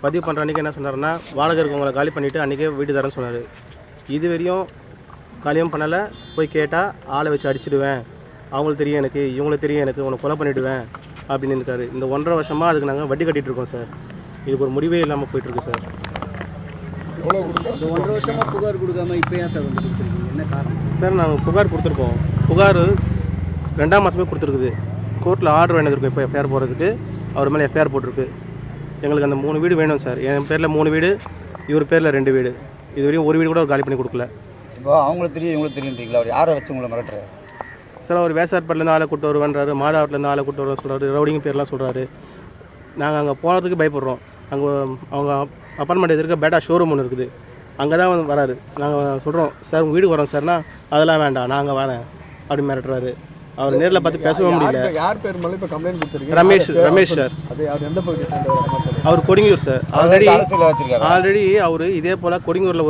பதிவு பண்ணுற அன்றைக்கி என்ன சொன்னார்னா வாடகை இருக்கவங்களை காலி பண்ணிவிட்டு அன்றைக்கே வீடு தரேன்னு சொன்னார். இது வரையும் காலியும் பண்ணலை. போய் கேட்டால் ஆளை வச்சு அடிச்சிடுவேன், அவங்களுக்கு தெரியும் எனக்கு, இவங்களுக்கு தெரியும் எனக்கு, உன்னை கொலை பண்ணிவிடுவேன் அப்படின்னு இருக்காரு. இந்த 1.5 வருஷமாக அதுக்கு நாங்கள் வட்டி கட்டிகிட்டு இருக்கோம் சார். இதுக்கு ஒரு முடிவே இல்லாமல் போயிட்டுருக்கு சார். இந்த 1.5 வருஷமாக புகார் கொடுக்காம இப்போ ஏன் சார் வந்து கொடுத்துருக்கீங்க, என்ன காரணம் சார்? நாங்கள் புகார் கொடுத்துருக்கோம். புகார் 2ஆம் மாதமே கொடுத்துருக்குது. கோர்ட்டில் ஆர்டர் வேண்டியிருக்கும் இப்போ எஃப்ஐஆர் போகிறதுக்கு. அவர் மேலே எஃப்ஐஆர் போட்டிருக்கு. எங்களுக்கு அந்த 3 வீடு வேணும் சார். என் பேரில் 3 வீடு, இவர் பேரில் 2 வீடு. இது வரையும் ஒரு வீடு கூட அவர் காலி பண்ணி கொடுக்கல. இப்போ அவங்களுக்கு தெரியும் இவங்களுக்கு தெரியுன்றீங்களா? அவர் யாரை வச்சு உங்களை மிரட்டுறாரு சார்? அவர் வேசார்பேட்டிலேருந்து ஆளை கூட்டு வருவேன்றாரு, மாதாவட்டிலேருந்து ஆளை கூட்டு வருவேன் சொல்கிறாரு, ரவுடிங்க பேர்லாம் சொல்கிறாரு. நாங்கள் அங்கே போகிறதுக்கு பயப்படுறோம். அங்கே அவங்க அப்பார்ட்மெண்ட் எதிர்க்க பேட்டா ஷோரூம் ஒன்று இருக்குது, அங்கே தான் வராரு. நாங்கள் சொல்கிறோம் சார் உங்கள் வீட்டுக்கு வரோம் சார்னா அதெல்லாம் வேண்டாம் நான் வரேன் அப்படின்னு மிரட்டுறாரு. அவர் நேரில் பார்த்து பேசவே முடியல. யார் பேர் மேலே இப்போ கம்ப்ளைண்ட் கொடுத்துருக்கீங்க? ரமேஷ் சார். அது அவர் எந்த பகுதி சார்? அவர் கொடிங்கூர் சார். ஆல்ரெடி அவர் இதே போல் கொடிங்கூரில்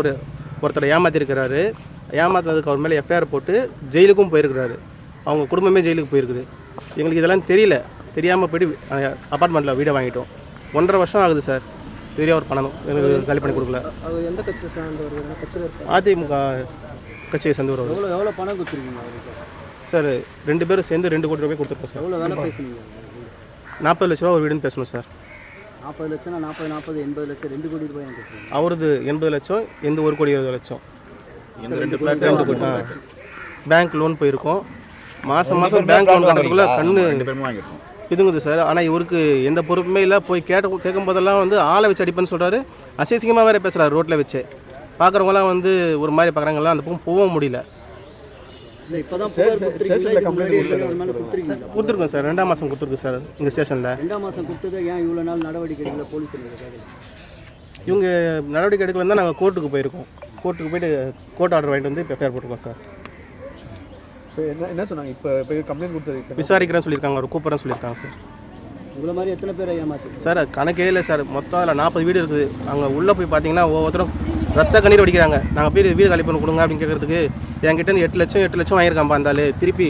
ஒருத்தரை ஏமாற்றிருக்கிறாரு. ஏமாத்தினதுக்கு அவர் மேலே எஃப்ஐஆர் போட்டு ஜெயிலுக்கும் போயிருக்கிறாரு. அவங்க குடும்பமே ஜெயிலுக்கு போயிருக்குது. எங்களுக்கு இதெல்லாம் தெரியல. தெரியாமல் போய்ட்டு அப்பார்ட்மெண்ட்டில் வீடை வாங்கிட்டோம். 1.5 வருஷம் ஆகுது சார். இதுவரையும் அவர் பணம் எனக்கு காலி பண்ணி கொடுக்கல. அவர் எந்த கட்சியை சேர்ந்தவர், என்ன கட்சியில்? அதிமுக கட்சியை சேர்ந்தவர். எவ்வளோ பணம் கொடுத்துருக்கீங்க அவருக்கு சார்? 2 பேரும் சேர்ந்து 2 கோடி ரூபாய் கொடுத்துருக்கோம் சார். எவ்வளோ வேலை பேசுனீங்க? 40 லட்ச ரூபா ஒரு வீடுன்னு பேசணும் சார். 40 லட்சம்னா 40 80 லட்சம் 2 கோடி ரூபாய் எனக்கு. அவரது 80 லட்சம், எந்த 1 கோடி 20 லட்சம். எந்த 2 ஃப்ளாட் பேங்க் லோன் போயிருக்கோம். மாதம் பேங்க் லோன் கட்டுறதுக்குள்ளே கண்ணு இதுங்குது சார். ஆனால் இவருக்கு எந்த பொறுப்புமே இல்லை. போய் கேட்கும் போதெல்லாம் வந்து ஆளை வச்சு அடிப்பேன்னு சொல்கிறாரு. அசிங்கமாக வேறு பேசுகிறாரு ரோட்டில் வச்சு. பார்க்குறவங்களாம் வந்து ஒரு மாதிரி பார்க்குறாங்கலாம். அந்த பக்கம் போகவும் முடியல. கொடுத்துருக்கோம் சார். 2ஆம் மாதம் கொடுத்துருக்கு சார் இந்த ஸ்டேஷனில். 2ஆம் மாதம் கொடுத்தது ஏன் இவ்வளோ நாள் நடவடிக்கை எடுக்கல போலீஸ்? இவங்க நடவடிக்கை எடுக்கலன்னு தான் நாங்கள் கோர்ட்டுக்கு போயிருக்கோம். கோர்ட்டுக்கு போய்ட்டு கோர்ட் ஆர்டர் வாங்கிட்டு வந்து இப்போ எஃப்ஐஆர் போட்டிருக்கோம் சார். இப்போ என்ன சொன்னாங்க? இப்போ கம்ப்ளைண்ட் கொடுத்தது விசாரிக்கிறேன்னு சொல்லியிருக்காங்க, அவர் கூப்பிட்றேன்னு சொல்லியிருக்காங்க சார். உங்களை மாதிரி எத்தனை பேர் ஏமாற்றி சார்? கணக்கே இல்லை சார். மொத்தம் அதில் 40 வீடு இருக்குது. அங்கே உள்ளே போய் பார்த்தீங்கன்னா ஒவ்வொருத்தரும் ரத்த கண்ணீர் வடிக்கிறாங்க. நாங்கள் வீடு காலி பண்ணி கொடுங்க அப்படின்னு கேட்குறதுக்கு என்கிட்ட 8 லட்சம் வாங்கியிருக்காம்பா இருந்தாலும் திருப்பி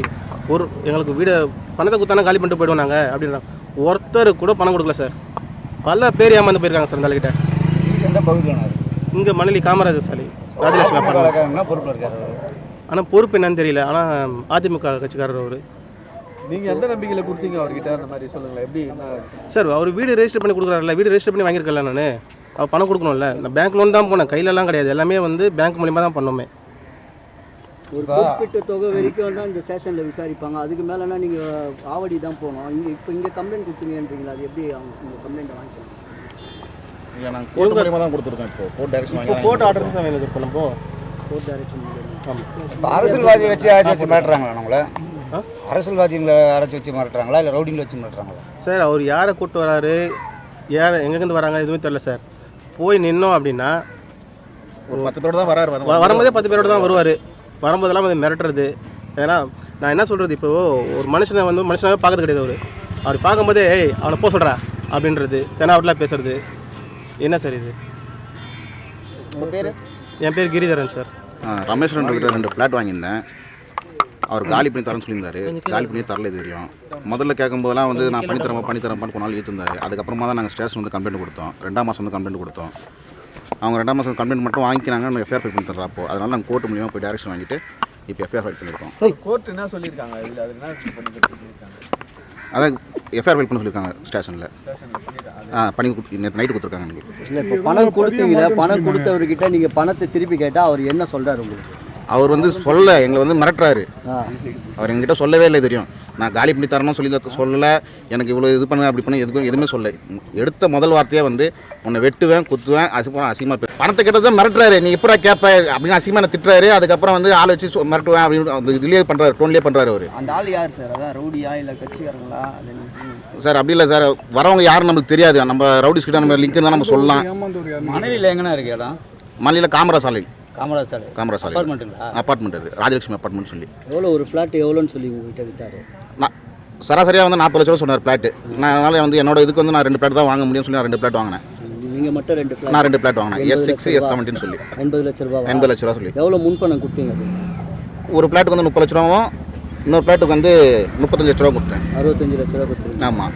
எங்களுக்கு வீடு பணத்தை கொடுத்தானே காலி பண்ணிட்டு போய்டுவோம் நாங்கள் அப்படின்றாங்க. ஒருத்தர் கூட பணம் கொடுக்கல சார். பல பேர் ஏமாந்து போயிருக்காங்க சார். இந்த எந்த பகுதியில்? இங்கே மணலி காமராஜர் சாலை ராஜலட்சுமி என்ன பொறுப்பில் இருக்காரு? ஆனால் பொறுப்பு என்னன்னு தெரியல. ஆனால் அதிமுக கட்சிக்காரர் அவர். நீங்கள் எந்த நம்பிக்கையில் கொடுத்தீங்க அவர்கிட்ட? அந்த மாதிரி சொல்லுங்களேன். எப்படி சார்? அவர் வீடு ரெஜிஸ்டர் பண்ணி கொடுக்குறாருல, வீடு ரெஜிஸ்டர் பண்ணி வாங்கியிருக்கல. நான் அவர் பணம் கொடுக்கணும்ல. நான் பேங்க் லோன் தான் போனேன், கையிலலாம் கிடையாது. எல்லாமே வந்து பேங்க் மூலியமாக தான் பண்ணோமே. ஒரு குறிப்பிட்ட தொகை வரைக்கும் தான் இந்த ஸ்டேஷனில் விசாரிப்பாங்க. அதுக்கு மேலேனா நீங்கள் ஆவடி தான் போகணும். இங்கே கம்ப்ளைண்ட் கொடுத்தீங்கன்றீங்களா? அது எப்படி அவங்க உங்கள் கம்ப்ளைண்ட்டை வாங்கிக்கலாம்? இல்லை, நாங்கள் கோர்ட் மூலியமாக தான் கொடுத்துருக்கோம். இப்போ கோர்ட் டைரக்ஷன் வாங்கி கோர்ட் ஆர்டர் தான் வேணும் இப்போ. நம்ம கோர்ட் டைரக்ஷன் இப்போ அரசியல்வாதி வச்சு வச்சு மிரட்டுறாங்களா? நம்மளை அரசியல்வாதிகளை அரைச்சி வச்சு மிரட்டுறாங்களா இல்லை ரவுடிங்களை வச்சு மிரட்டுறாங்களா? சார் அவர் யாரை கூப்பிட்டு வராரு, யார் எங்கேருந்து வராங்க எதுவுமே தெரில சார். போய் நின்னோம் அப்படின்னா ஒரு 10 பேரோடு தான் வராரு. வரும்போதே 10 பேரோடு தான் வருவார். வரும்போதெல்லாம் வந்து மிரட்டுறது. ஏன்னா நான் என்ன சொல்கிறது, இப்போது ஒரு மனுஷனாவே பார்க்கறது கிடையாது. அவர் பார்க்கும்போதே அவனை போக சொல்கிறா அப்படின்றது, தெனாவட்டெலாம் பேசுறது. என்ன சார் இது? என் பேர் கிரிதரன் சார். ரமேஷ் கிட்ட 2 ஃப்ளாட் வாங்கியிருந்தேன். அவர் காலி பண்ணி தரேன்னு சொல்லியிருந்தாரு. காலி பண்ணி தரல. இது தெரியும். முதல்ல கேட்கும்போதெல்லாம் வந்து நான் பண்ணித்தரேன் கொண்டாலும் ஏற்றிருந்தாரு. அதுக்கப்புறமா தான் நாங்கள் ஸ்டேஷன் வந்து கம்ப்ளைண்ட் கொடுத்தோம். 2ஆம் மாதம் வந்து கம்ப்ளைண்ட் கொடுத்தோம். அவங்க 2ஆம் மாதம் கம்ப்ளைண்ட் மட்டும் வாங்கிக்கிறாங்க. நம்ம எஃப்ஐஆர் ஃபைல் பண்ணி தர்றோம். அப்போ அதனால நாங்கள் கோர்ட் மூலியமாக போய் டைரக்ஷன் வாங்கிட்டு இப்போ எஃப்ஐஆர் ஃபைல் பண்ணியிருக்கோம். கோர்ட் என்ன சொல்லியிருக்காங்க? இதில் அது என்ன பண்ணியிருக்காங்க? அதான் எஃப்ஐஆர் ஃபைல் பண்ண சொல்லியிருக்காங்க ஸ்டேஷனில். பண்ணி நேற்று நைட்டு கொடுத்துருக்காங்க எனக்கு. இல்லை, இப்போ பணம் கொடுத்தீங்களா? பணம் கொடுத்தவர்கிட்ட நீங்கள் பணத்தை திருப்பி கேட்டால் அவர் என்ன சொல்கிறார் உங்களுக்கு? அவர் வந்து எங்களை வந்து மிரட்டுறாரு. அவர் எங்ககிட்ட சொல்லவே இல்லை. தெரியும் நான் காலி பண்ணி தரணும்னு சொல்லலை. எனக்கு இவ்வளோ இது பண்ண அப்படி பண்ண எதுவுமே சொல்ல. எடுத்த முதல் வார்த்தையே வந்து உன்னை வெட்டுவேன், குத்துவேன், அசிங்கமாக பணத்தை கேட்டதை மிரட்டுறாரு. நீ எப்படா கேட்ப அப்படின்னு அசிங்கமாக திட்டுறாரு. அதுக்கப்புறம் வந்து ஆள் வச்சு மிரட்டுவேன் அப்படின்னு அந்த இதுலேயே பண்ணுறாரு, டோன்லேயே பண்ணுறாரு அவர். அந்த ஆள் யார் சார்? அதான் ரவுடியா இல்லை கட்சிக்காரங்களா? சார் அப்படி இல்லை சார். வரவங்க யாரும் நமக்கு தெரியாது. நம்ம ரவுடிஸ் கிட்ட நம்ம லிங்க் தான் நம்ம சொல்லலாம். மனைவியில் எங்கன்னா இருக்கு இடம்? மலையில் காமராஜ் சாலை. அப்பார்ட்மெண்ட் அது ராஜலட்சுமி அப்பார்ட்மெண்ட் சொல்லி. எவ்வளோ ஒரு ஃப்ளாட் எவ்வளோன்னு சொல்லி உங்ககிட்ட வித்தாரு? நான் சராசரியாக வந்து 40 லட்சம் சொன்னார் ஃப்ளாட்டு. நான் அதனால் வந்து என்னோட இதுக்கு வந்து நான் 2 ஃப்ளாட் தான் வாங்க முடியும்னு சொல்லி நான் 2 ஃப்ளாட் வாங்கினேன். நீங்கள் மட்டும் 2 ஃப்ளாட்? நான் 2 ஃப்ளாட் வாங்கினேன். S6 S17 சொல்லி 80 லட்ச ரூபா. 80 லட்ச ரூபா சொல்லி. எவ்வளோ முன்பணம் கொடுத்தீங்க? அது ஒரு ஃப்ளாட்டுக்கு வந்து 30 லட்ச ரூபாவும் இன்னொரு ஃப்ளாட்டுக்கு வந்து 35 லட்ச ரூபா கொடுத்தேன். 65 லட்ச ரூபா கொடுத்துருங்க. ஆமாம்.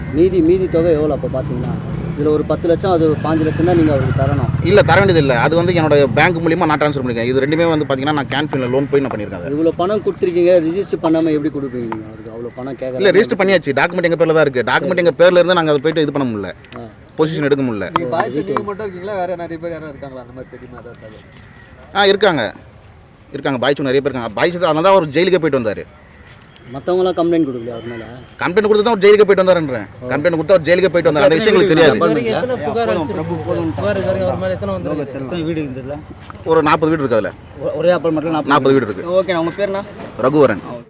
மீதி தொகை எவ்வளோ அப்போ பார்த்தீங்கன்னா? இதில் ஒரு 10 லட்சம் அது 5 லட்சம் தான் நீங்கள் அவருக்கு தரணும். இல்லை தர வேண்டியது இல்லை, அது வந்து என்னோட பேங்க் மூலியமாக நான் ட்ரான்ஸ்ஃபர் பண்ணியிருக்கேன். இது ரெண்டுமே வந்து பார்த்தீங்கன்னா நான் கேன்ஃபினில் லோன் போய் நான் பண்ணியிருக்கேன். இவ்வளோ பணம் கொடுத்துருக்கீங்க, ரிஜிஸ்டர் பண்ணாமல் எப்படி கொடுப்பீங்க நீங்கள் அவருக்கு? அவ்வளோ பணம் கேட்கல. இல்லை ரெஜிஸ்டர் பண்ணியாச்சு, டாக்குமெண்ட் எங்கள் பேரில் தான் இருக்குது. டாக்குமெண்ட் எங்கள் பேரில் இருந்து நாங்கள் அதை போய்ட்டு இது பண்ண முடியல, பொசிஷன் எடுக்க முடியல. நீங்கள் மட்டும் இருக்கீங்களா, வேறு நிறைய பேர் யாரும் இருக்காங்களா அந்த மாதிரி தெரியுமா ஏதாவது? இருக்காங்க பாய்ஸ் நிறைய பேர் இருக்காங்க. பாய்ஸ் அதனால தான் அவர் ஜெயிலுக்கே போயிட்டு வந்தார். மற்றவங்களாம் கம்ப்ளைண்ட் கொடுக்கல அவர் மேலே? கம்ப்ளைண்ட் கொடுத்து தான் அவர் ஜெயிலுக்கு போயிட்டு வந்தாருன்றேன். கம்ப்ளைண்ட் கொடுத்து அவர் ஜெயிலுக்கு போயிட்டு வந்தார். அந்த விஷயங்களுக்கு தெரியாது. ஒரு 40 வீடு இருக்கு, அதில் ஒரே அப்பார்ட்மெண்ட்டில் 40 வீடு இருக்குது. ஓகே, உங்கள் பேர்னா? ரகுவரன்.